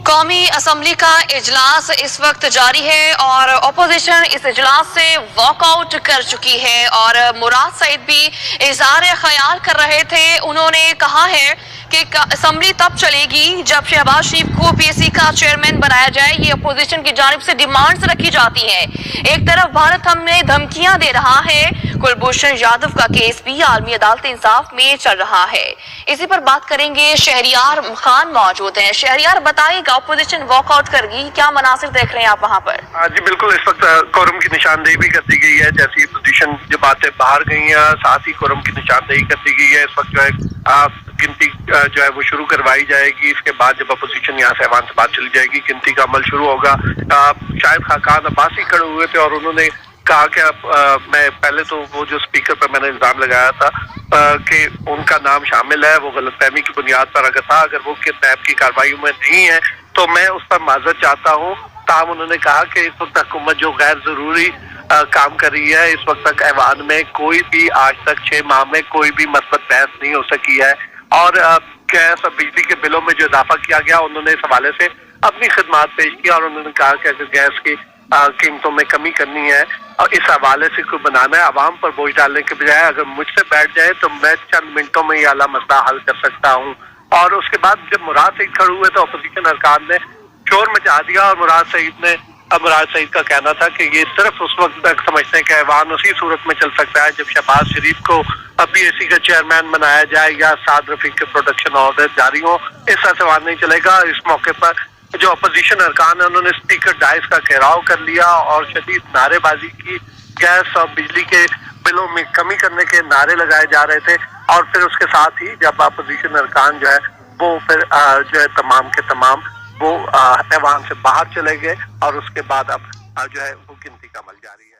कौमी असम्बली का इजलास इस वक्त जारी है और अपोजिशन इस इजलास से वॉकआउट कर चुकी है और मुराद सईद भी इज़हार ख्याल कर रहे थे। उन्होंने कहा है कि असम्बली तब चलेगी जब शहबाज शरीफ को पीएसी का चेयरमैन बनाया जाए। ये अपोजिशन की जानिब से डिमांड्स रखी जाती हैं। एक तरफ भारत हमें धमकियां दे रहा है, कुलभूषण यादव का केस भी आलमी अदालत इंसाफ में चल रहा है। इसी पर बात करेंगे, शहरियार खान मौजूद हैं। शहरियार बताइएगा, अपोजिशन वॉकआउट करेगी, क्या मनासिर देख रहे हैं आप वहाँ पर? जी बिल्कुल, इस वक्त कोरम की निशानदेही भी कर दी गई है। जैसी अपोजिशन जो बातें बाहर गई हैं, साथ ही कोरम की निशानदेही कर दी गई है। इस वक्त जो है गिनती जो है वो शुरू करवाई जाएगी। इसके बाद जब अपोजिशन यहाँ से ऐवान से बात चली जाएगी, गिनती का अमल शुरू होगा। शायद खाकान अब्बासी खड़े हुए थे और उन्होंने कहा कि मैं पहले तो वो जो स्पीकर पर मैंने इल्जाम लगाया था कि उनका नाम शामिल है, वो गलतफहमी की बुनियाद पर अगर था, अगर वो किडनैप की कार्रवाई में नहीं है तो मैं उस पर माजरत चाहता हूँ। ताहम उन्होंने कहा कि इस वक्त हुकूमत जो गैर जरूरी काम कर रही है, इस वक्त तक ऐवान में कोई भी आज तक 6 माह में कोई भी मस्बत बहस नहीं हो सकी है। और गैस और बिजली के बिलों में जो इजाफा किया गया, उन्होंने इस हवाले से अपनी खिदमात पेश की और उन्होंने कहा कि अगर गैस की कीमतों में कमी करनी है और इस हवाले से कोई बनाना है, आवाम पर बोझ डालने के बजाय अगर मुझसे बैठ जाए तो मैं चंद मिनटों में ये आला मसला हल कर सकता हूँ। और उसके बाद जब मुराद सईद खड़े हुए तो अपोजिशन अरकान ने शोर मचा दिया और मुराद सईद का कहना था कि ये सिर्फ उस वक्त तक समझते हैं कि ऐवान उसी सूरत में चल सकता है जब शहबाज शरीफ को पीएसी का चेयरमैन बनाया जाए या साद रफीक के प्रोटेक्शन ऑर्डर जारी हो। इस ऐवान नहीं चलेगा। इस मौके पर जो अपोजिशन अरकान है, उन्होंने स्पीकर डाइस का घेराव कर लिया और शदीद नारेबाजी की। गैस और बिजली के बिलों में कमी करने के नारे लगाए जा रहे थे और फिर उसके साथ ही जब अपोजिशन अरकान जो है वो फिर जो है तमाम के तमाम वो ऐवान से बाहर चले गए और उसके बाद अब जो है वो गिनती का अमल जारी है।